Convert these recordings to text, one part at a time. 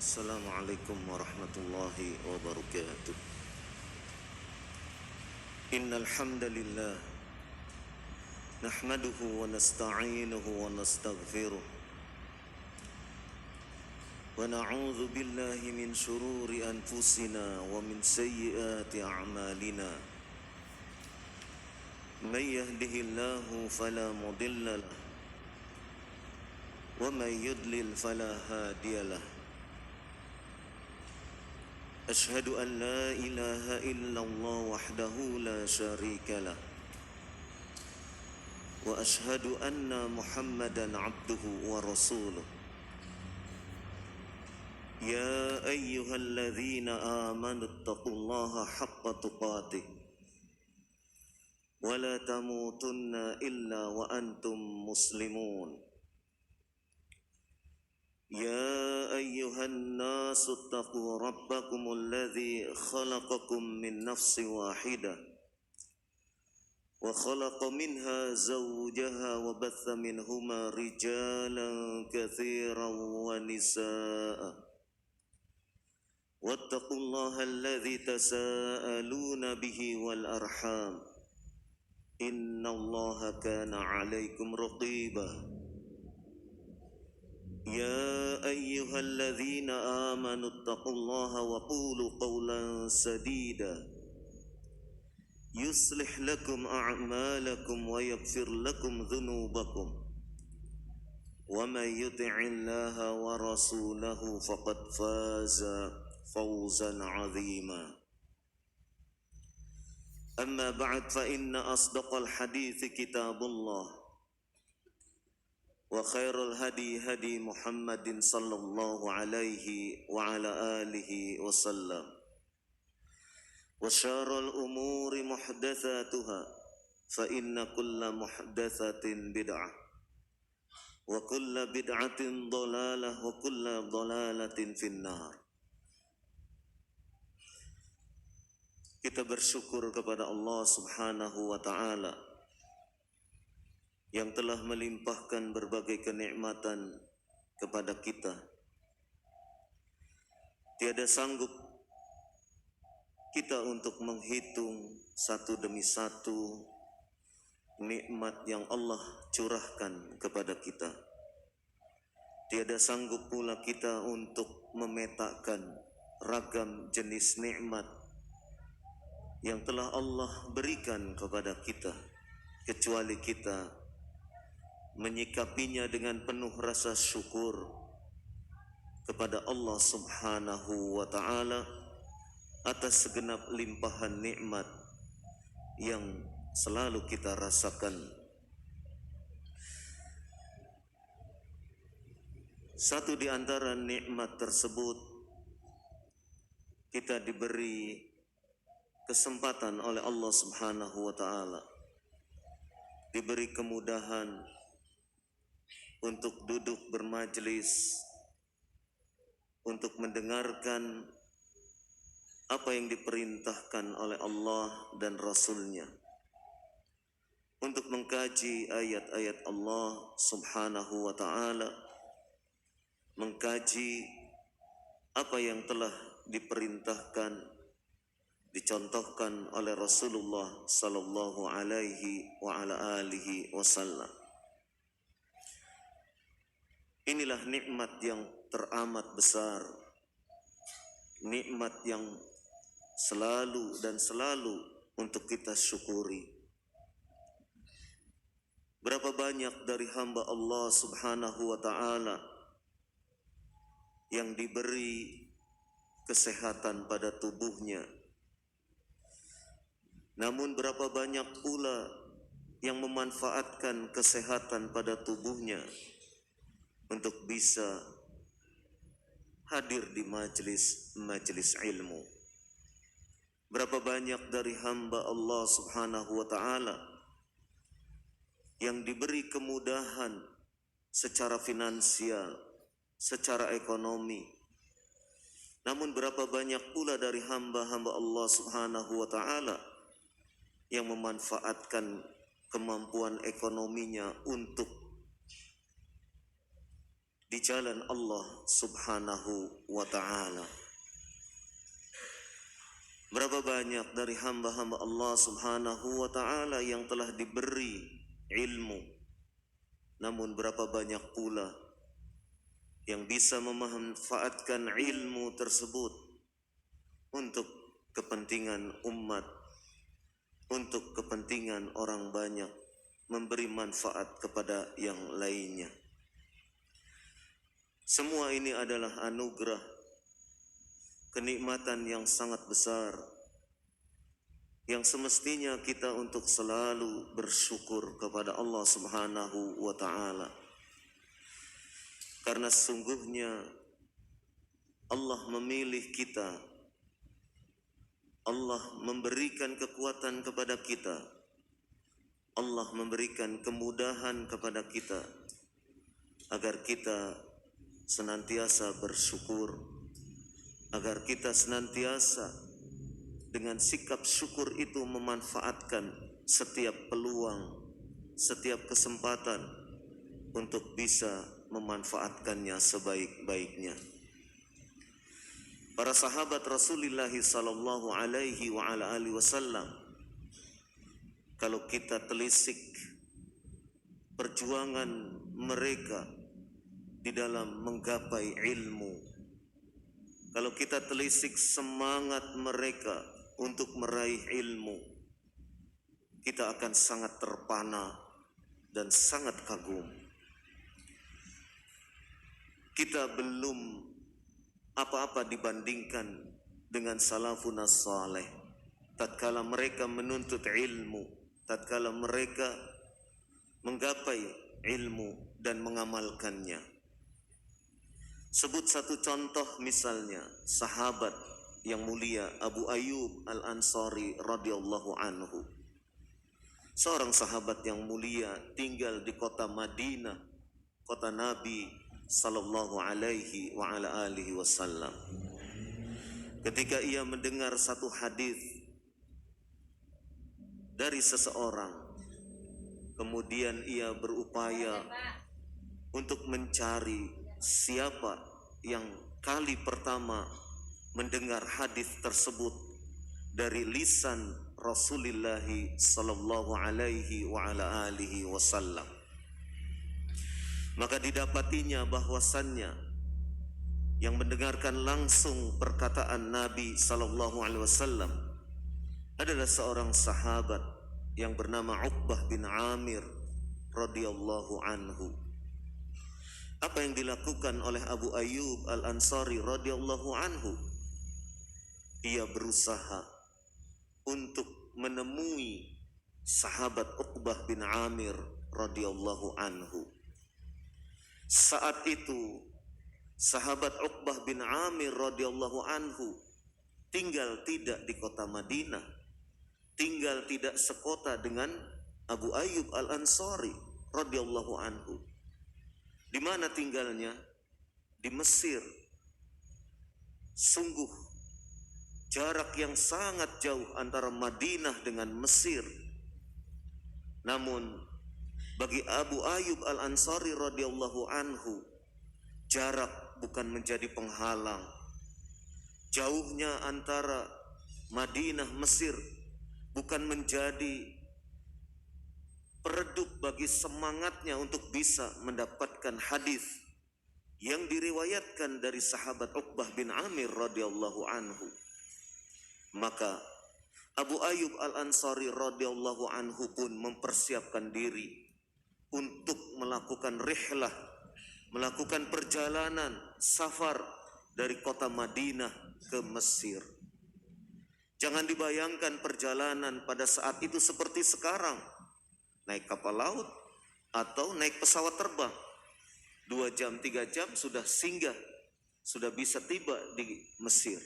Assalamualaikum warahmatullahi wabarakatuh. Innal hamdalillah nahmaduhu wa nasta'inuhu wa nastaghfiruh wa na'udzu billahi min shururi anfusina wa min sayyiati a'malina. May yahdihillahu fala mudilla lahu wa may yudlil fala hadiyalah. أشهد أن لا إله إلا الله وحده لا شريك له وأشهد أن محمدا عبده ورسوله يا أيها الذين آمنوا اتقوا الله حق تقاته ولا تموتن إلا وأنتم مسلمون يا أيها الناس اتقوا ربكم الذي خلقكم من نفس واحدة وخلق منها زوجها وبث منهما رجالا كثيرا ونساء واتقوا الله الذي تساءلون به والأرحام إن الله كان عليكم رقيبا يا أيها الذين آمنوا اتقوا الله وقولوا قولا سديدا يصلح لكم أعمالكم ويغفر لكم ذنوبكم ومن يطع الله ورسوله فقد فاز فوزا عظيما أما بعد فإن أصدق الحديث كتاب الله وخير الهدي هدي محمد صلى الله عليه وعلى آله وسلم وشر الأمور محدثاتها فإن كل محدثة بدعة وكل بدعة ضلالة وكل ضلالة في النار. Kita bersyukur kepada Allah Subhanahu wa Ta'ala yang telah melimpahkan berbagai kenikmatan kepada kita. Tiada sanggup kita untuk menghitung satu demi satu nikmat yang Allah curahkan kepada kita. Tiada sanggup pula kita untuk memetakan ragam jenis nikmat yang telah Allah berikan kepada kita, kecuali kita menyikapinya dengan penuh rasa syukur kepada Allah Subhanahu wa Ta'ala atas segenap limpahan nikmat yang selalu kita rasakan. Satu di antara nikmat tersebut, kita diberi kesempatan oleh Allah Subhanahu wa Ta'ala, diberi kemudahan untuk duduk bermajlis, untuk mendengarkan apa yang diperintahkan oleh Allah dan Rasul-Nya, untuk mengkaji ayat-ayat Allah Subhanahu wa Ta'ala, mengkaji apa yang telah diperintahkan, dicontohkan oleh Rasulullah sallallahu alaihi wa ala alihi wasallam. Inilah nikmat yang teramat besar, nikmat yang selalu dan selalu untuk kita syukuri. Berapa banyak dari hamba Allah Subhanahu wa Ta'ala yang diberi kesehatan pada tubuhnya, namun berapa banyak pula yang memanfaatkan kesehatan pada tubuhnya untuk bisa hadir di majelis ilmu. Berapa banyak dari hamba Allah Subhanahu wa Ta'ala yang diberi kemudahan secara finansial, secara ekonomi, namun berapa banyak pula dari hamba-hamba Allah Subhanahu wa Ta'ala yang memanfaatkan kemampuan ekonominya untuk di jalan Allah Subhanahu wa ta'ala. Berapa banyak dari hamba-hamba Allah Subhanahu wa ta'ala yang telah diberi ilmu, namun berapa banyak pula yang bisa memanfaatkan ilmu tersebut untuk kepentingan umat, untuk kepentingan orang banyak, memberi manfaat kepada yang lainnya. Semua ini adalah anugerah, kenikmatan yang sangat besar, yang semestinya kita untuk selalu bersyukur kepada Allah Subhanahu wa ta'ala. Karena sesungguhnya Allah memilih kita, Allah memberikan kekuatan kepada kita, Allah memberikan kemudahan kepada kita, agar kita senantiasa bersyukur, agar kita senantiasa dengan sikap syukur itu memanfaatkan setiap peluang, setiap kesempatan untuk bisa memanfaatkannya sebaik-baiknya. Para sahabat Rasulullah sallallahu alaihi wa ala alihi wasallam, kalau kita telisik perjuangan mereka di dalam menggapai ilmu, kalau kita telisik semangat mereka untuk meraih ilmu, kita akan sangat terpana dan sangat kagum. Kita belum apa-apa dibandingkan dengan salafun as-saleh. Tatkala mereka menuntut ilmu, tatkala mereka menggapai ilmu dan mengamalkannya. Sebut satu contoh, misalnya sahabat yang mulia Abu Ayyub Al-Ansari radhiyallahu anhu. Seorang sahabat yang mulia, tinggal di kota Madinah, kota Nabi sallallahu alaihi wa ala alihi wasallam. Ketika ia mendengar satu hadis dari seseorang, kemudian ia berupaya untuk mencari siapa yang kali pertama mendengar hadis tersebut dari lisan Rasulullah sallallahu alaihi wa ala alihi wasallam. Maka didapatinya bahwasannya yang mendengarkan langsung perkataan Nabi sallallahu alaihi wasallam adalah seorang sahabat yang bernama Uqbah bin Amir radhiyallahu anhu. Apa yang dilakukan oleh Abu Ayyub Al-Ansari radhiyallahu anhu? Ia berusaha untuk menemui sahabat Uqbah bin Amir radhiyallahu anhu. Saat itu sahabat Uqbah bin Amir radhiyallahu anhu tinggal tidak di kota Madinah, tinggal tidak sekota dengan Abu Ayyub Al-Ansari radhiyallahu anhu. Di mana tinggalnya? Di Mesir. Sungguh jarak yang sangat jauh antara Madinah dengan Mesir. Namun bagi Abu Ayyub Al-Ansari radhiyallahu anhu, jarak bukan menjadi penghalang. Jauhnya antara Madinah Mesir bukan menjadi peredup bagi semangatnya untuk bisa mendapatkan hadis yang diriwayatkan dari sahabat Uqbah bin Amir radhiyallahu anhu. Maka Abu Ayyub Al-Ansari radhiyallahu anhu pun mempersiapkan diri untuk melakukan rihlah, melakukan perjalanan safar dari kota Madinah ke Mesir. Jangan dibayangkan perjalanan pada saat itu seperti sekarang, naik kapal laut atau naik pesawat terbang. 2 jam, 3 jam sudah singgah, sudah bisa tiba di Mesir.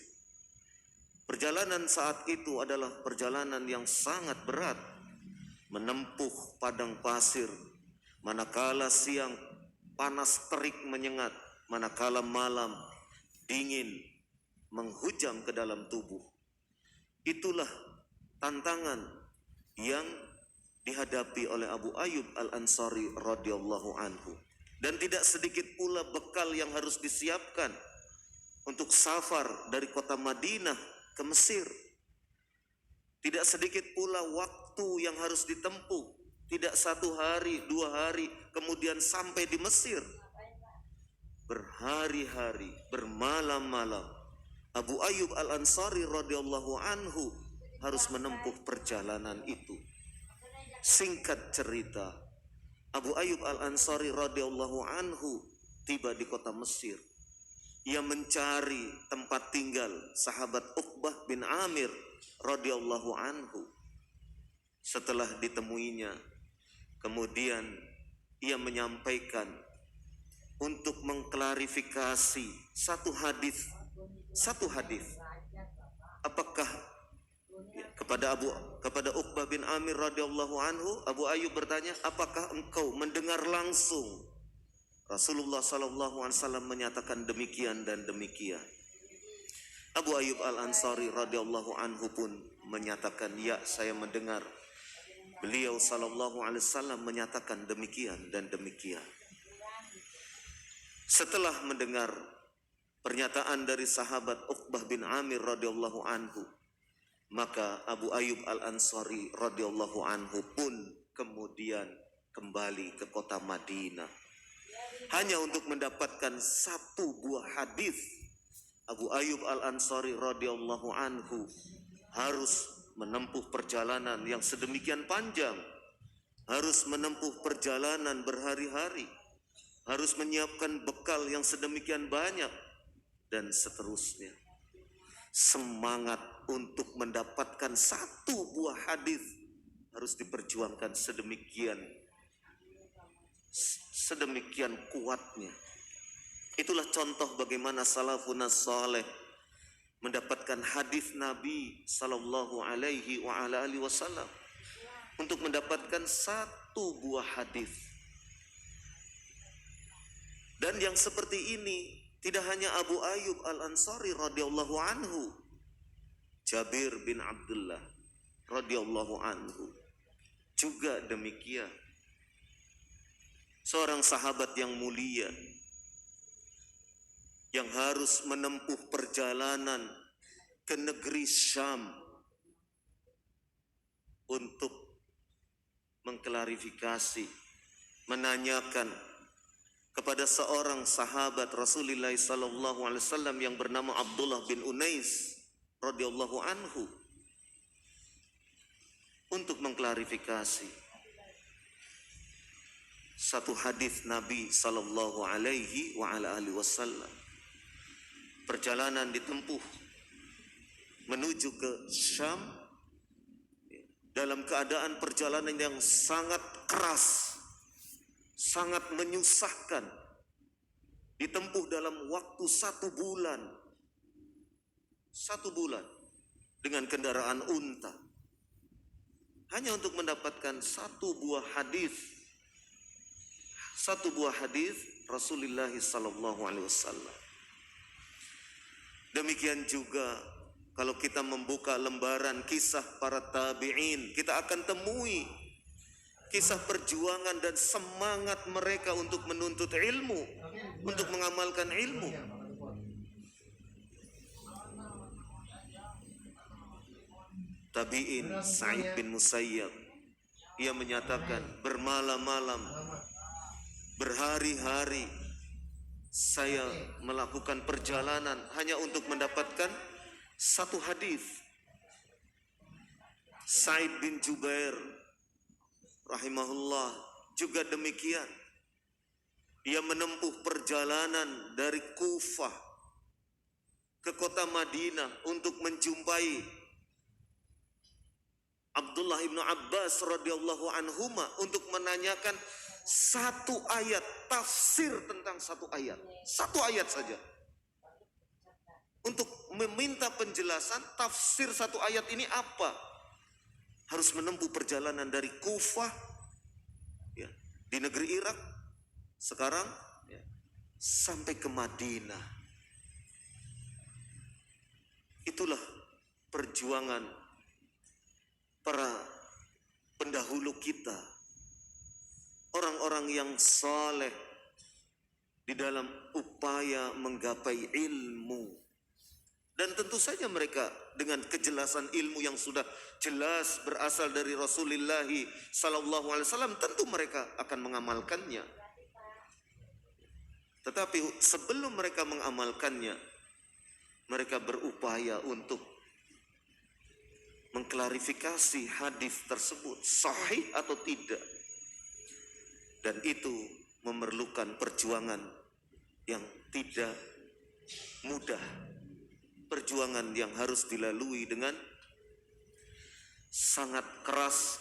Perjalanan saat itu adalah perjalanan yang sangat berat, menempuh padang pasir, manakala siang panas terik menyengat, manakala malam dingin menghujam ke dalam tubuh. Itulah tantangan yang dihadapi oleh Abu Ayyub Al-Ansari radhiyallahu anhu. Dan tidak sedikit pula bekal yang harus disiapkan untuk safar dari kota Madinah ke Mesir. Tidak sedikit pula waktu yang harus ditempuh. Tidak 1 hari, 2 hari, kemudian sampai di Mesir. Berhari-hari, bermalam-malam. Abu Ayyub Al-Ansari radhiyallahu anhu harus menempuh perjalanan itu. Singkat cerita, Abu Ayyub Al-Ansari radhiyallahu anhu tiba di kota Mesir. Ia mencari tempat tinggal sahabat Uqbah bin Amir radhiyallahu anhu. Setelah ditemuinya, kemudian ia menyampaikan untuk mengklarifikasi satu hadis. Apakah kepada Uqbah bin Amir radhiyallahu anhu, Abu Ayyub bertanya, apakah engkau mendengar langsung Rasulullah sallallahu alaihi wasallam menyatakan demikian dan demikian? Abu Ayyub Al-Ansari radhiyallahu anhu pun menyatakan, ya, saya mendengar beliau sallallahu alaihi wasallam menyatakan demikian dan demikian. Setelah mendengar pernyataan dari sahabat Uqbah bin Amir radhiyallahu anhu, maka Abu Ayyub Al-Ansari radhiyallahu anhu pun kemudian kembali ke kota Madinah hanya untuk mendapatkan satu buah hadis. Abu Ayyub Al-Ansari radhiyallahu anhu harus menempuh perjalanan yang sedemikian panjang, harus menempuh perjalanan berhari-hari, harus menyiapkan bekal yang sedemikian banyak, dan seterusnya. Semangat untuk mendapatkan satu buah hadis harus diperjuangkan sedemikian kuatnya. Itulah contoh bagaimana salafun saleh mendapatkan hadis Nabi sallallahu alaihi wasallam. Untuk mendapatkan satu buah hadis. Dan yang seperti ini tidak hanya Abu Ayyub Al-Ansari radhiyallahu anhu, Jabir bin Abdullah radhiyallahu anhu juga demikian. Seorang sahabat yang mulia yang harus menempuh perjalanan ke negeri Syam untuk mengklarifikasi, menanyakan kepada seorang sahabat Rasulullah sallallahu alaihi wasallam yang bernama Abdullah bin Unais radhiyallahu anhu untuk mengklarifikasi satu hadis Nabi sallallahu alaihi wasallam. Perjalanan ditempuh menuju ke Syam dalam keadaan perjalanan yang sangat keras, sangat menyusahkan, ditempuh dalam waktu 1 bulan. 1 bulan dengan kendaraan unta, hanya untuk mendapatkan satu buah hadis Rasulullah sallallahu alaihi wasallam. Demikian juga kalau kita membuka lembaran kisah para tabi'in, kita akan temui kisah perjuangan dan semangat mereka untuk menuntut ilmu, untuk mengamalkan ilmu. Tabi'in Sa'id bin Musayyab, ia menyatakan, bermalam-malam, berhari-hari saya melakukan perjalanan hanya untuk mendapatkan satu hadis. Sa'id bin Jubair rahimahullah juga demikian. Ia menempuh perjalanan dari Kufah ke kota Madinah untuk menjumpai Abdullah ibnu Abbas radhiyallahu anhuma untuk menanyakan satu ayat, tafsir tentang satu ayat saja. Untuk meminta penjelasan tafsir satu ayat ini apa. Harus menempuh perjalanan dari Kufah, ya, di negeri Irak sekarang, ya, sampai ke Madinah. Itulah perjuangan para pendahulu kita, orang-orang yang saleh, di dalam upaya menggapai ilmu. Dan tentu saja mereka dengan kejelasan ilmu yang sudah jelas berasal dari Rasulullah sallallahu alaihi wasallam, tentu mereka akan mengamalkannya. Tetapi sebelum mereka mengamalkannya, mereka berupaya untuk mengklarifikasi hadis tersebut sahih atau tidak. Dan itu memerlukan perjuangan yang tidak mudah. Perjuangan yang harus dilalui dengan sangat keras,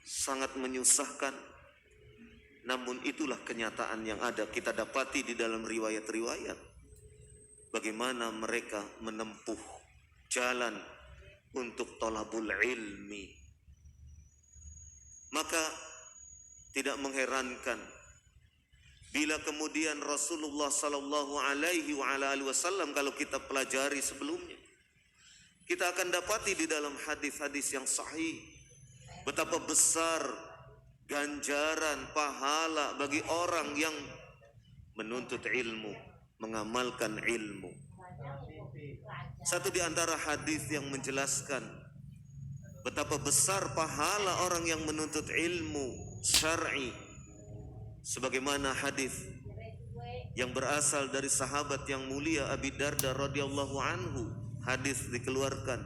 sangat menyusahkan. Namun itulah kenyataan yang ada, kita dapati di dalam riwayat-riwayat bagaimana mereka menempuh jalan untuk thalabul ilmi. Maka tidak mengherankan bila kemudian Rasulullah sallallahu alaihi wasallam, kalau kita pelajari sebelumnya, kita akan dapati di dalam hadis-hadis yang sahih betapa besar ganjaran pahala bagi orang yang menuntut ilmu, mengamalkan ilmu. Satu di antara hadis yang menjelaskan betapa besar pahala orang yang menuntut ilmu syar'i, sebagaimana hadis yang berasal dari sahabat yang mulia Abi Darda radhiyallahu anhu. Hadis dikeluarkan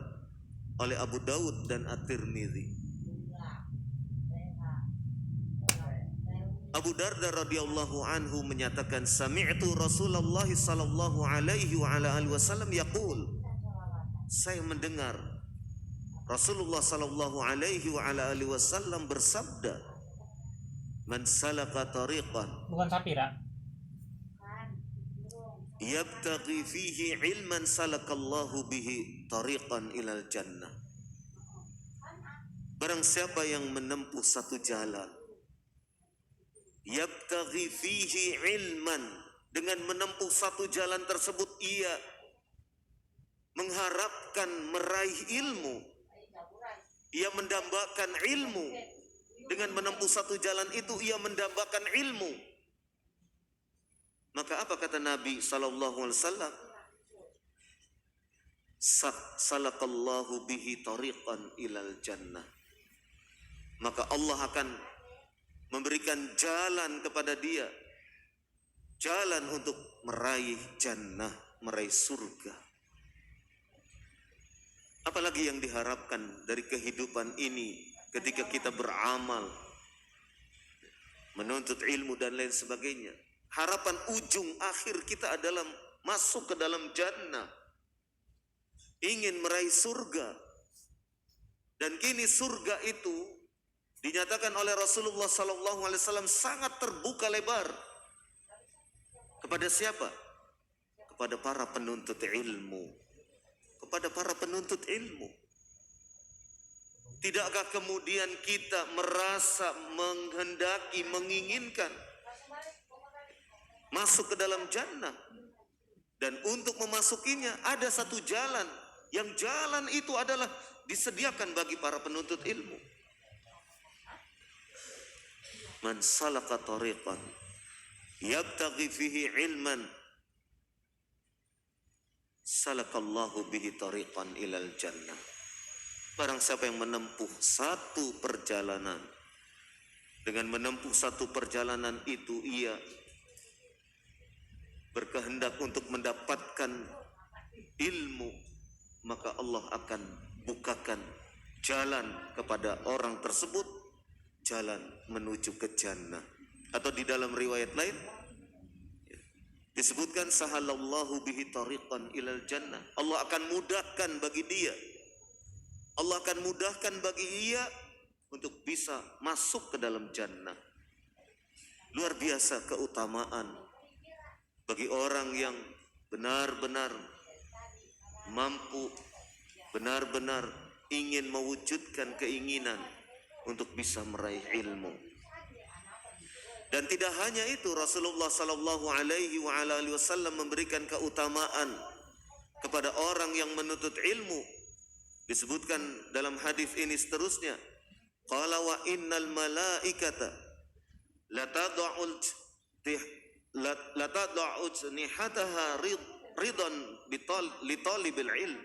oleh Abu Daud dan At-Tirmidzi. Abu Darda radhiyallahu anhu menyatakan, sami'tu Rasulullah sallallahu alaihi wasallam yaqul, saya mendengar Rasulullah sallallahu alaihi wasallam bersabda, man salaka tariqan, bukan Sapira, yabtaghi fihi ilman salakallahu bihi tariqan ilal jannah. Barang siapa yang menempuh satu jalan, yabtaghi fihi ilman, dengan menempuh satu jalan tersebut ia mengharapkan meraih ilmu, ia mendambakan ilmu. Dengan menempuh satu jalan itu ia mendambakan ilmu. Maka apa kata Nabi sallallahu alaihi wasallam? Salakallahu bihi tariqan ilal jannah. Maka Allah akan memberikan jalan kepada dia, jalan untuk meraih jannah, meraih surga. Apalagi yang diharapkan dari kehidupan ini ketika kita beramal, menuntut ilmu dan lain sebagainya. Harapan ujung akhir kita adalah masuk ke dalam jannah, ingin meraih surga. Dan kini surga itu dinyatakan oleh Rasulullah sallallahu alaihi wasallam sangat terbuka lebar. Kepada siapa? Kepada para penuntut ilmu. Kepada para penuntut ilmu. Tidakkah kemudian kita merasa menghendaki, menginginkan masuk ke dalam jannah? Dan untuk memasukinya ada satu jalan, yang jalan itu adalah disediakan bagi para penuntut ilmu. Man salaka tariqan yabtaghi fihi ilman salakallahu bihi tariqan ilal jannah. Barang siapa yang menempuh satu perjalanan, dengan menempuh satu perjalanan itu ia berkehendak untuk mendapatkan ilmu, maka Allah akan bukakan jalan kepada orang tersebut, jalan menuju ke jannah. Atau di dalam riwayat lain disebutkan sahalallahu bihi tariqan ilal jannah. Allah akan mudahkan bagi dia, Allah akan mudahkan bagi ia untuk bisa masuk ke dalam jannah. Luar biasa keutamaan bagi orang yang benar-benar mampu, benar-benar ingin mewujudkan keinginan untuk bisa meraih ilmu. Dan tidak hanya itu, Rasulullah sallallahu alaihi wasallam memberikan keutamaan kepada orang yang menuntut ilmu. Disebutkan dalam hadis ini seterusnya, qala wa innal malaikata la tad'ul la tad'u ajnihataha ridan li talibil ilm.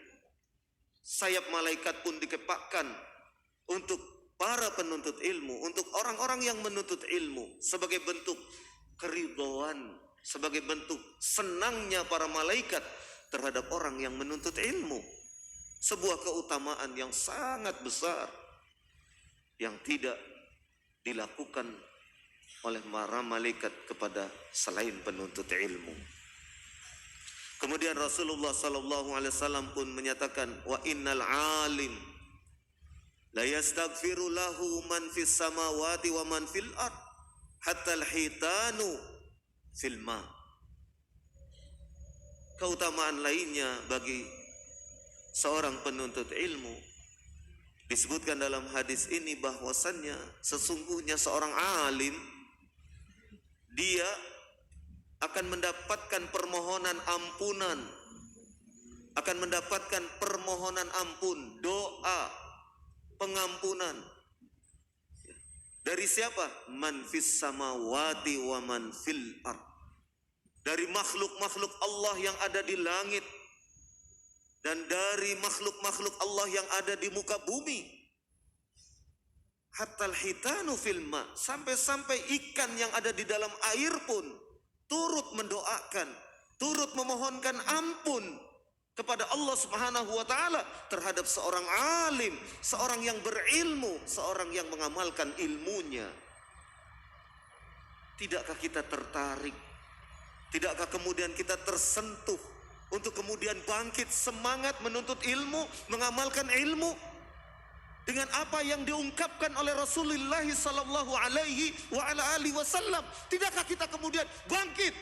Sayap malaikat pun dikepakkan untuk para penuntut ilmu, untuk orang-orang yang menuntut ilmu, sebagai bentuk keridhaan, sebagai bentuk senangnya para malaikat terhadap orang yang menuntut ilmu. Sebuah keutamaan yang sangat besar yang tidak dilakukan oleh para malaikat kepada selain penuntut ilmu. Kemudian Rasulullah sallallahu alaihi wasallam pun menyatakan, wa innal alim la yastaghfiru lahu man fis samawati wa man fil ard hatta al-hitanu fil ma. Keutamaan lainnya bagi seorang penuntut ilmu disebutkan dalam hadis ini bahwasannya sesungguhnya seorang alim dia akan mendapatkan permohonan ampunan, akan mendapatkan permohonan ampun, doa pengampunan. Dari siapa? Man fis samawati wa man fil ard. Dari makhluk-makhluk Allah yang ada di langit dan dari makhluk-makhluk Allah yang ada di muka bumi. Hatta al-hitanu fil ma, sampai-sampai ikan yang ada di dalam air pun turut mendoakan, turut memohonkan ampun kepada Allah Subhanahu wa taala terhadap seorang alim, seorang yang berilmu, seorang yang mengamalkan ilmunya. Tidakkah kita tertarik? Tidakkah kemudian kita tersentuh untuk kemudian bangkit semangat menuntut ilmu, mengamalkan ilmu dengan apa yang diungkapkan oleh Rasulullah sallallahu alaihi wa ala alihi wasallam? Tidakkah kita kemudian bangkit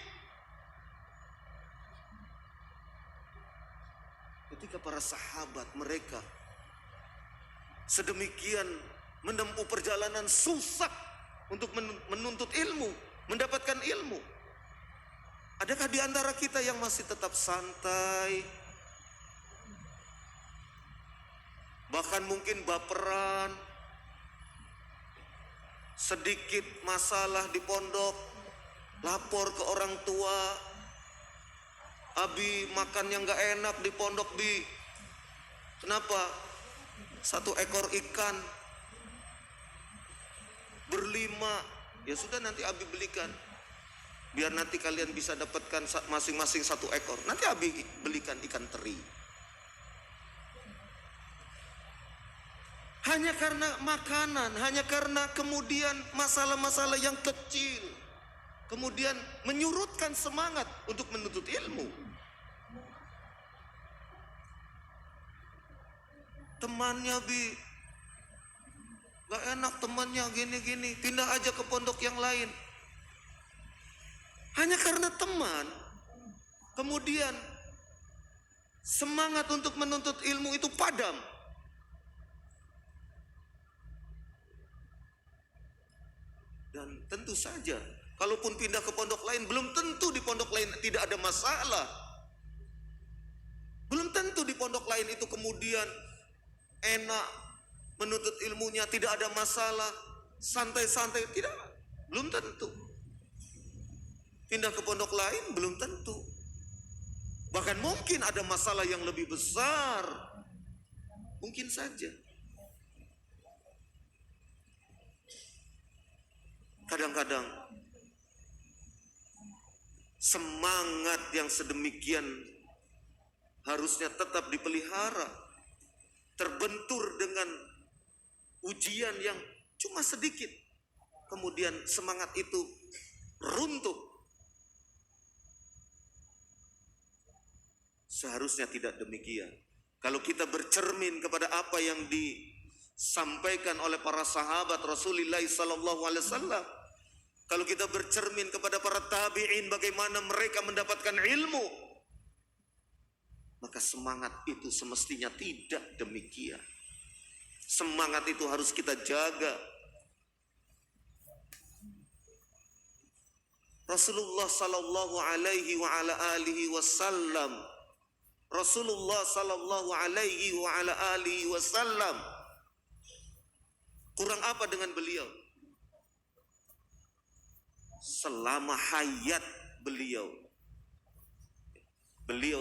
ketika para sahabat mereka sedemikian menempuh perjalanan susah untuk menuntut ilmu, mendapatkan ilmu? Adakah di antara kita yang masih tetap santai, bahkan mungkin baperan, sedikit masalah di pondok lapor ke orang tua, abi makan yang gak enak di pondok bi, kenapa? 1 ekor ikan berlima, ya sudah nanti abi belikan, biar nanti kalian bisa dapatkan masing-masing 1 ekor, nanti abi belikan ikan teri. Hanya karena makanan, hanya karena kemudian masalah-masalah yang kecil, kemudian menyurutkan semangat untuk menuntut ilmu. Temannya bi, gak enak temannya gini-gini, pindah aja ke pondok yang lain. Hanya karena teman, kemudian semangat untuk menuntut ilmu itu padam. Dan tentu saja, kalaupun pindah ke pondok lain, belum tentu di pondok lain tidak ada masalah. Belum tentu di pondok lain itu kemudian enak menuntut ilmunya, tidak ada masalah, santai-santai, tidak. Belum tentu. Pindah ke pondok lain, belum tentu. Bahkan mungkin ada masalah yang lebih besar. Mungkin saja. Kadang-kadang semangat yang sedemikian harusnya tetap dipelihara, terbentur dengan ujian yang cuma sedikit, kemudian semangat itu runtuh. Seharusnya tidak demikian. Kalau kita bercermin kepada apa yang disampaikan oleh para sahabat Rasulullah SAW, kalau kita bercermin kepada para tabi'in bagaimana mereka mendapatkan ilmu, maka semangat itu semestinya tidak demikian. Semangat itu harus kita jaga. Rasulullah sallallahu alaihi wa ala alihi wasallam, Rasulullah sallallahu alaihi wa ala alihi wasallam, kurang apa dengan beliau? Selama hayat beliau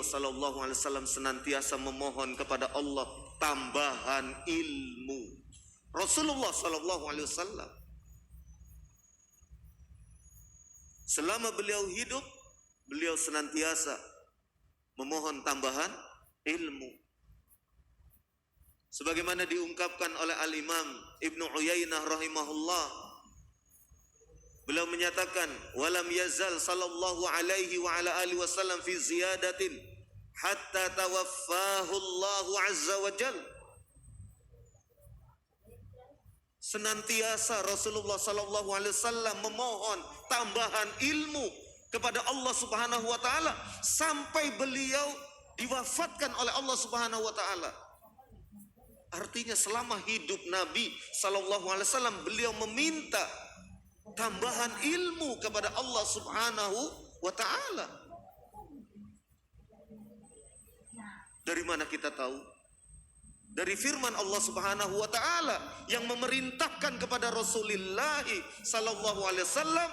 sallallahu alaihi wasallam senantiasa memohon kepada Allah tambahan ilmu. Rasulullah sallallahu alaihi wasallam selama beliau hidup, beliau senantiasa memohon tambahan ilmu. Sebagaimana diungkapkan oleh Al-Imam Ibnu Uyainah rahimahullah, beliau menyatakan, walam yazal sallallahu alaihi wa ala alihi wasallam fi ziyadatin hatta tawaffahu Allah azza wa jal. Senantiasa Rasulullah sallallahu alaihi wasallam memohon tambahan ilmu kepada Allah Subhanahu wa taala sampai beliau diwafatkan oleh Allah Subhanahu wa taala. Artinya selama hidup Nabi sallallahu alaihi wasallam beliau meminta tambahan ilmu kepada Allah Subhanahu wa taala. Dari mana kita tahu? Dari firman Allah Subhanahu wa taala yang memerintahkan kepada Rasulullah sallallahu alaihi wasallam,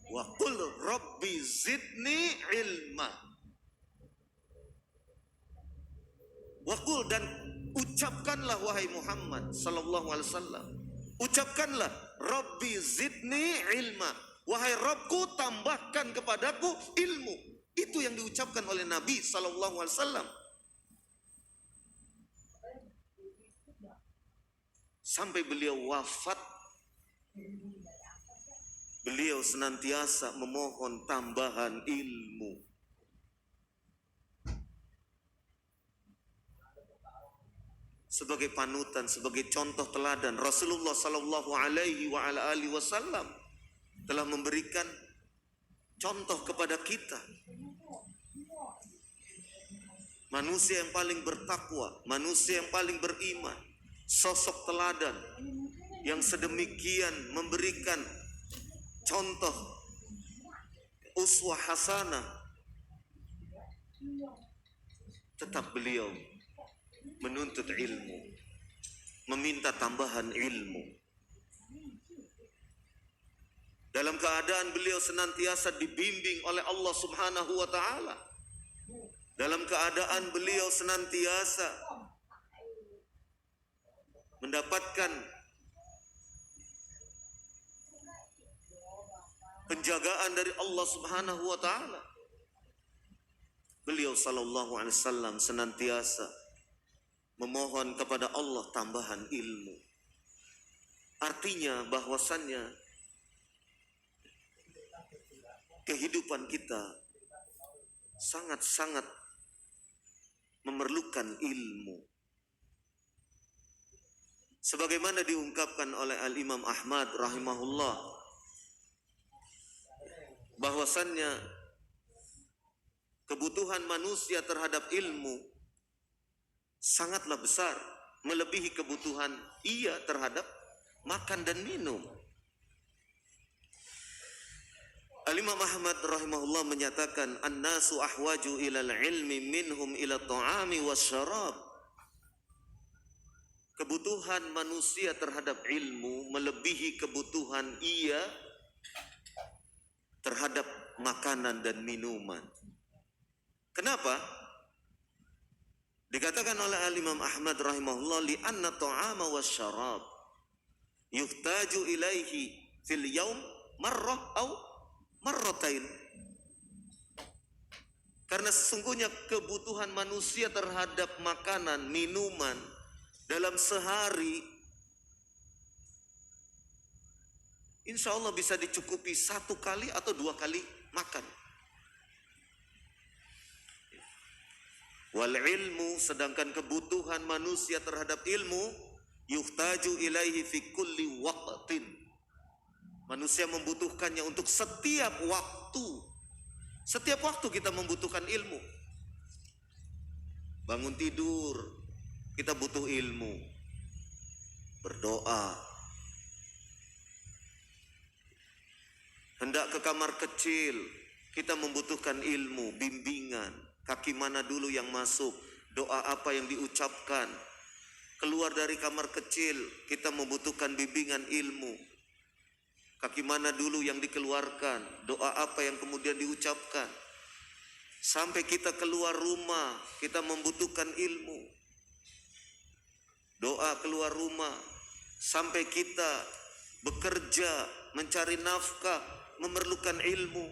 wa qul rabbi zidni ilma. Wa qul, dan ucapkanlah wahai Muhammad sallallahu alaihi wasallam, ucapkanlah rabbi zidni ilma, wahai Rabbku tambahkan kepadaku ilmu. Itu yang diucapkan oleh Nabi sallallahu alaihi wasallam. Sampai beliau wafat, beliau senantiasa memohon tambahan ilmu. Sebagai panutan, sebagai contoh teladan, Rasulullah sallallahu alaihi wa ala alihi wasallam telah memberikan contoh kepada kita. Manusia yang paling bertakwa, manusia yang paling beriman, sosok teladan yang sedemikian memberikan contoh uswah hasanah, tetap beliau menuntut ilmu, meminta tambahan ilmu. Dalam keadaan beliau senantiasa dibimbing oleh Allah Subhanahu wa taala. Dalam keadaan beliau senantiasa mendapatkan penjagaan dari Allah Subhanahu wa taala. Beliau sallallahu alaihi wasallam senantiasa memohon kepada Allah tambahan ilmu. Artinya bahwasannya kehidupan kita sangat-sangat memerlukan ilmu. Sebagaimana diungkapkan oleh Al-Imam Ahmad rahimahullah, bahwasannya kebutuhan manusia terhadap ilmu sangatlah besar, melebihi kebutuhan ia terhadap makan dan minum. Al-Imam Ahmad rahimahullah menyatakan, an-nasu ahwaju ilal ilmi minhum ila ta'ami wasyarab. Kebutuhan manusia terhadap ilmu melebihi kebutuhan ia terhadap makanan dan minuman. Kenapa? Dikatakan oleh Al-Imam Ahmad rahimahullah, li'anna ta'ama wasyarab yuhtaju ilaihi fil yaum marrah au marratain. Karena sesungguhnya kebutuhan manusia terhadap makanan, minuman dalam sehari insya Allah bisa dicukupi 1 kali atau 2 kali makan. Wal ilmu, sedangkan kebutuhan manusia terhadap ilmu yuhtaju ilaihi fi kulli waqtin. Manusia membutuhkannya untuk setiap waktu. Setiap waktu kita membutuhkan ilmu. Bangun tidur, kita butuh ilmu. Berdoa. Hendak ke kamar kecil, kita membutuhkan ilmu, bimbingan. Kaki mana dulu yang masuk, doa apa yang diucapkan. Keluar dari kamar kecil, kita membutuhkan bimbingan ilmu. kaki mana dulu yang dikeluarkan, doa apa yang kemudian diucapkan. Sampai kita keluar rumah, kita membutuhkan ilmu. Doa keluar rumah, sampai kita bekerja, mencari nafkah, memerlukan ilmu.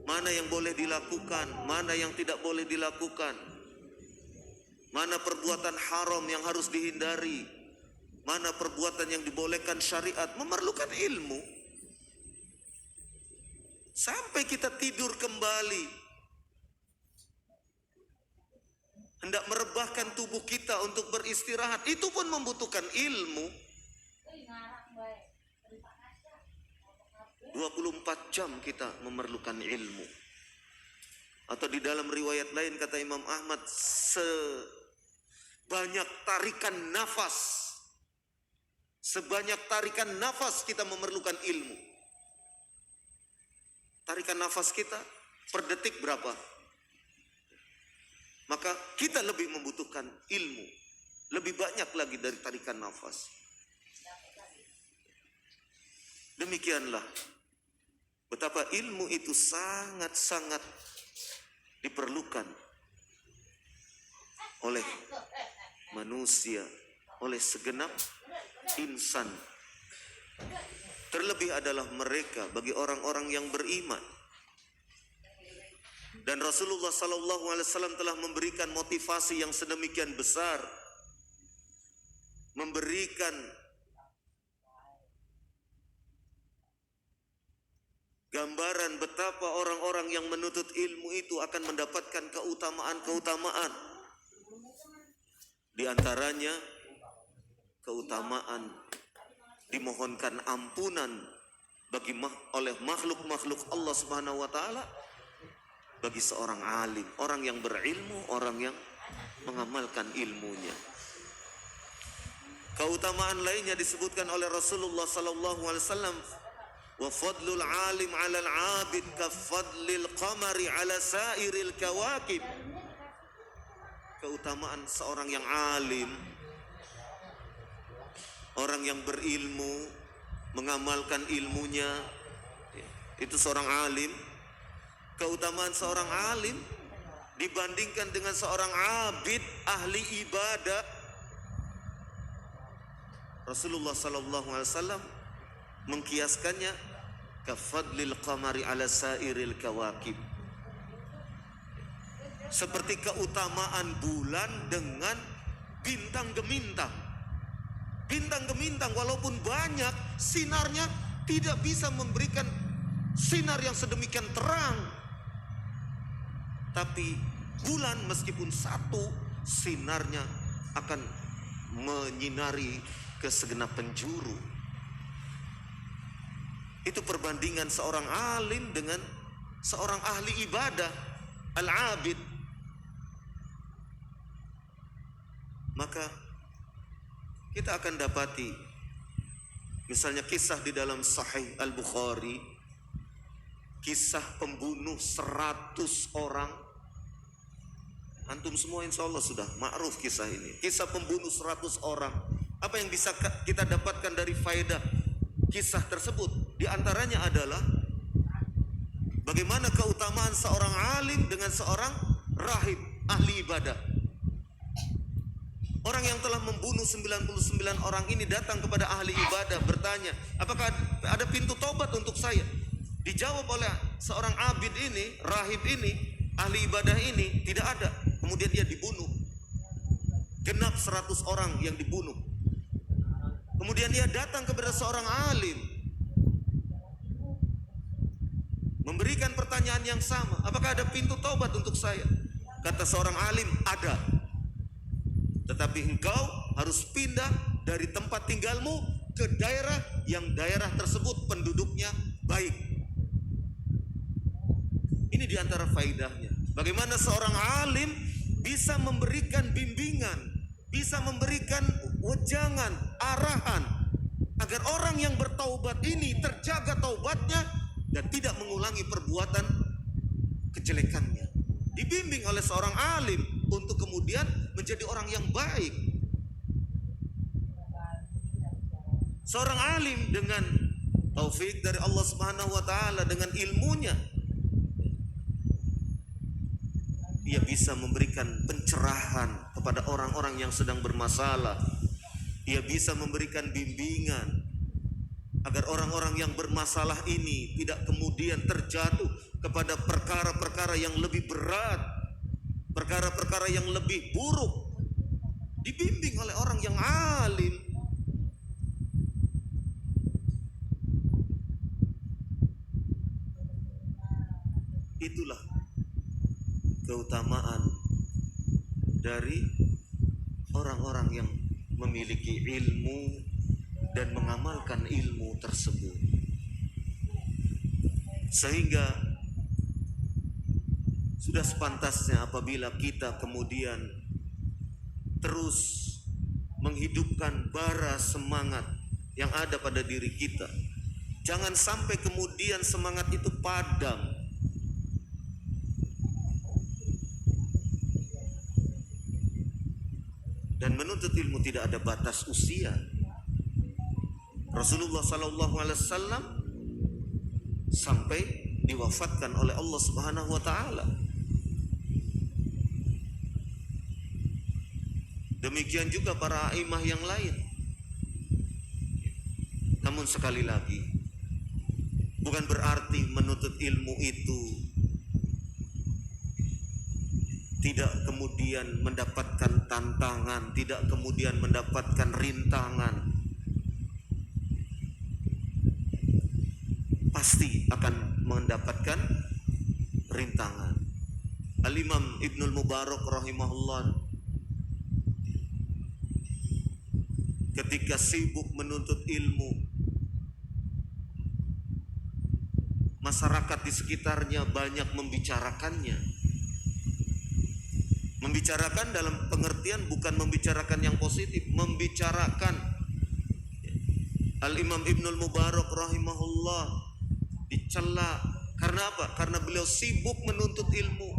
Mana yang boleh dilakukan, mana yang tidak boleh dilakukan. Mana perbuatan haram yang harus dihindari, mana perbuatan yang dibolehkan syariat, memerlukan ilmu. Sampai kita tidur kembali, hendak merebahkan tubuh kita untuk beristirahat, itu pun membutuhkan ilmu. 24 jam kita memerlukan ilmu. Atau di dalam riwayat lain kata Imam Ahmad, sebanyak tarikan nafas kita memerlukan ilmu. Tarikan nafas kita per detik berapa? Maka kita lebih membutuhkan ilmu, lebih banyak lagi dari tarikan nafas. Demikianlah betapa ilmu itu sangat-sangat diperlukan oleh manusia, oleh segenap insan. Terlebih adalah mereka bagi orang-orang yang beriman. Dan Rasulullah SAW telah memberikan motivasi yang sedemikian besar, memberikan gambaran betapa orang-orang yang menuntut ilmu itu akan mendapatkan keutamaan-keutamaan. Di antaranya keutamaan dimohonkan ampunan oleh makhluk-makhluk Allah Subhanahu wa taala bagi seorang alim, orang yang berilmu, orang yang mengamalkan ilmunya. Keutamaan lainnya disebutkan oleh Rasulullah sallallahu alaihi wasallam, wa fadlul alim 'alal 'abid ka fadlil qamari 'ala sairil kawakib. Keutamaan seorang yang alim, orang yang berilmu, mengamalkan ilmunya, itu seorang alim. Keutamaan seorang alim dibandingkan dengan seorang abid, ahli ibadah. Rasulullah sallallahu alaihi wasallam mengkiaskannya kafadlil qamari ala sairil kawakib, seperti keutamaan bulan dengan bintang gemintang. Bintang gemintang walaupun banyak, sinarnya tidak bisa memberikan sinar yang sedemikian terang. Tapi bulan meskipun satu, sinarnya akan menyinari ke segenap penjuru. Itu perbandingan seorang alim dengan seorang ahli ibadah, al-abid. Maka kita akan dapati misalnya kisah di dalam Sahih Al-Bukhari, kisah pembunuh 100 orang. Antum semua insya Allah sudah ma'ruf kisah ini, kisah pembunuh 100 orang. Apa yang bisa kita dapatkan dari faedah kisah tersebut? Di antaranya adalah bagaimana keutamaan seorang alim dengan seorang rahib, ahli ibadah. Orang yang telah membunuh 99 orang ini datang kepada ahli ibadah bertanya, apakah ada pintu taubat untuk saya? Dijawab oleh seorang abid ini, rahib ini, ahli ibadah ini, tidak ada. Kemudian dia dibunuh. Genap 100 orang yang dibunuh. Kemudian dia datang kepada seorang alim, memberikan pertanyaan yang sama, apakah ada pintu taubat untuk saya? Kata seorang alim, ada. Tetapi engkau harus pindah dari tempat tinggalmu ke daerah yang daerah tersebut penduduknya baik. Ini diantara faidahnya. Bagaimana seorang alim bisa memberikan bimbingan, bisa memberikan wejangan, arahan, agar orang yang bertaubat ini terjaga taubatnya dan tidak mengulangi perbuatan kejelekannya. Dibimbing oleh seorang alim untuk kemudian menjadi orang yang baik. Seorang alim dengan taufik dari Allah Subhanahu wa taala dengan ilmunya. Ia bisa memberikan pencerahan kepada orang-orang yang sedang bermasalah. Ia bisa memberikan bimbingan agar orang-orang yang bermasalah ini tidak kemudian terjatuh kepada perkara-perkara yang lebih berat, perkara-perkara yang lebih buruk. Dibimbing oleh orang yang alim. Itulah keutamaan dari orang-orang yang memiliki ilmu dan mengamalkan ilmu tersebut. Sehingga sudah sepantasnya apabila kita kemudian terus menghidupkan bara semangat yang ada pada diri kita. Jangan sampai kemudian semangat itu padam. Dan menuntut ilmu tidak ada batas usia. Rasulullah SAW sampai diwafatkan oleh Allah Subhanahu wa taala. Demikian juga para imam yang lain. Namun sekali lagi, bukan berarti menuntut ilmu itu tidak kemudian mendapatkan tantangan, tidak kemudian mendapatkan rintangan. Pasti akan mendapatkan rintangan. Al-Imam Ibnul Mubarak rahimahullah ketika sibuk menuntut ilmu, masyarakat di sekitarnya banyak membicarakannya. Membicarakan dalam pengertian bukan membicarakan yang positif, membicarakan. Al-Imam Ibnul Mubarak rahimahullah dicela karena apa? Karena beliau sibuk menuntut ilmu.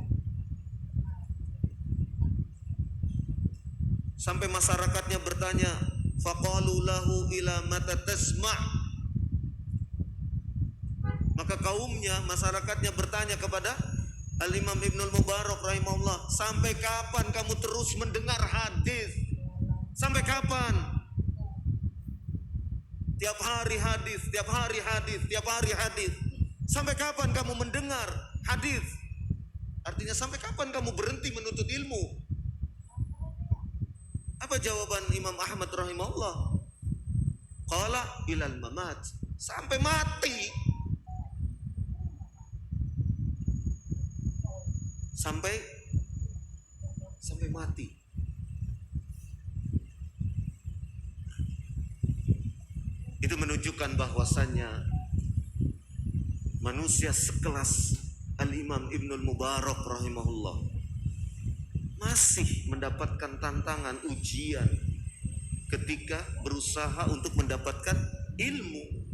Sampai masyarakatnya bertanya, faqalu lahu ila mata tasma'. Maka kaumnya, masyarakatnya bertanya kepada Al-Imam Ibnul Mubarak rahimahullah, sampai kapan kamu terus mendengar hadis? Sampai kapan? Tiap hari hadis, tiap hari hadis, tiap hari hadis. Sampai kapan kamu mendengar hadis? Artinya sampai kapan kamu berhenti menuntut ilmu? Apa jawaban Imam Ahmad rahimahullah? Qala ilal mamat. Sampai mati. Sampai mati. Itu menunjukkan bahwasannya manusia sekelas Al-Imam Ibnul Mubarak rahimahullah masih mendapatkan tantangan ujian ketika berusaha untuk mendapatkan ilmu.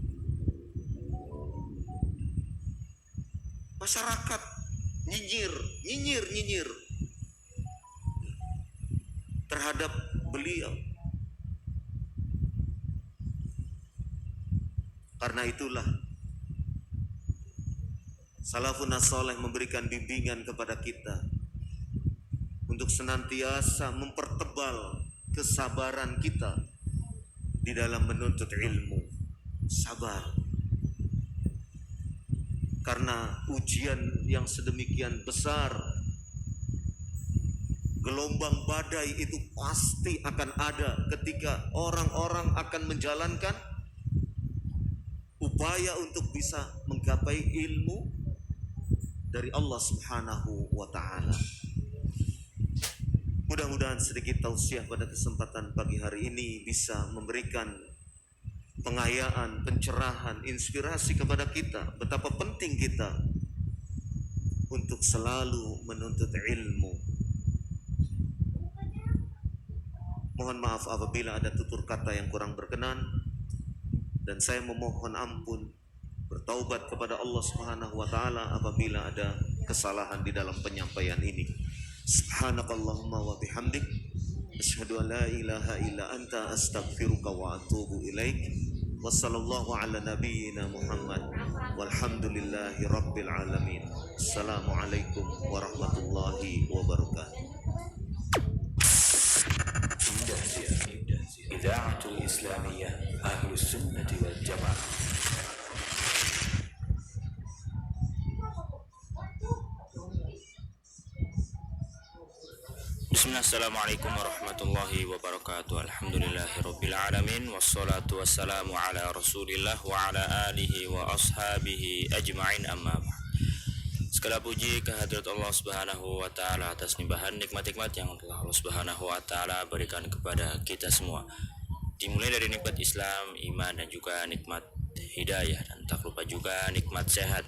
Masyarakat nyinyir terhadap beliau. Karena itulah salafun as-saleh memberikan bimbingan kepada kita untuk senantiasa mempertebal kesabaran kita di dalam menuntut ilmu. Sabar. Karena ujian yang sedemikian besar, gelombang badai itu pasti akan ada ketika orang-orang akan menjalankan upaya untuk bisa menggapai ilmu dari Allah Subhanahu wa taala. Mudah-mudahan sedikit tausiah pada kesempatan pagi hari ini bisa memberikan pengayaan, pencerahan, inspirasi kepada kita betapa penting kita untuk selalu menuntut ilmu. Mohon maaf apabila ada tutur kata yang kurang berkenan, dan saya memohon ampun, bertaubat kepada Allah Subhanahu wa taala apabila ada kesalahan di dalam penyampaian ini. Subhanakallahumma wa bihamdik, asyhadu an la ilaha illa anta, astaghfiruka wa atubu ilaik. Wassallallahu ala nabiyyina Muhammad walhamdulillahi rabbil alamin. Assalamualaikum warahmatullahi wabarakatuh. Idaatul Islamiyah Ahlus Sunnati wal Jamaah. Bismillah, assalamualaikum warahmatullahi wabarakatuh. Alhamdulillahirabbil alamin, wassalatu wassalamu ala Rasulillah wa ala alihi wa ashabihi ajma'in, amma ba'd. Segala puji kehadirat Allah Subhanahu wa taala atas limpahan nikmat-nikmat yang telah Allah Subhanahu wa taala berikan kepada kita semua. Dimulai dari nikmat Islam, iman, dan juga nikmat hidayah, dan tak lupa juga nikmat sehat.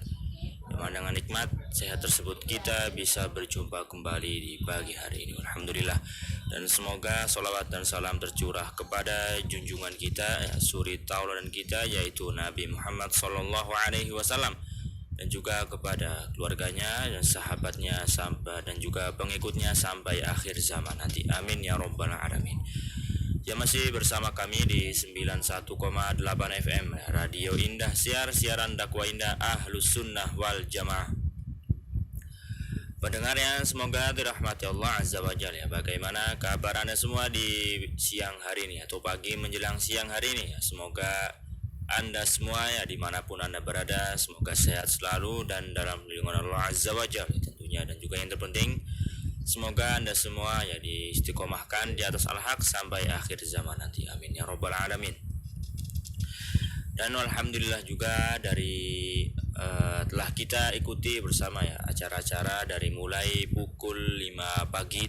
Dengan nikmat sehat tersebut kita bisa berjumpa kembali di pagi hari ini, alhamdulillah. Dan semoga salawat dan salam tercurah kepada junjungan kita, suri tauladan kita, yaitu Nabi Muhammad SAW, dan juga kepada keluarganya dan sahabatnya sampai dan juga pengikutnya sampai akhir zaman nanti, amin ya rabbal alamin. Ya, masih bersama kami di 91,8 FM Radio Indah, siaran dakwah indah Ahlus Sunnah wal Jamaah. Pendengar yang semoga dirahmati Allah Azza wa Jalla, ya, bagaimana kabar Anda semua di siang hari ini atau pagi menjelang siang hari ini, ya. Semoga Anda semua, ya, dimanapun Anda berada, semoga sehat selalu dan dalam lindungan Allah Azza wa Jalla tentunya. Dan juga yang terpenting, semoga Anda semua, ya, diistiqomahkan di atas al-haq sampai akhir zaman nanti, amin ya rabbal alamin. Dan alhamdulillah juga dari telah kita ikuti bersama, ya, acara-acara dari mulai pukul 5 pagi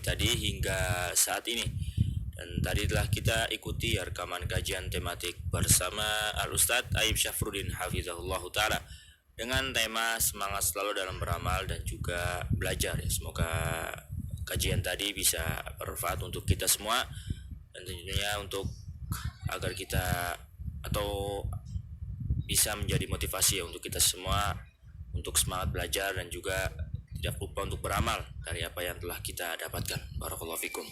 tadi hingga saat ini. Dan tadi telah kita ikuti rekaman kajian tematik bersama Al-Ustadz Aib Syafruddin hafizahullah ta'ala dengan tema semangat selalu dalam beramal dan juga belajar, ya. Semoga kajian tadi bisa bermanfaat untuk kita semua, dan tentunya untuk agar kita atau bisa menjadi motivasi, ya, untuk kita semua untuk semangat belajar dan juga tidak lupa untuk beramal dari apa yang telah kita dapatkan. Barakallahu fikum.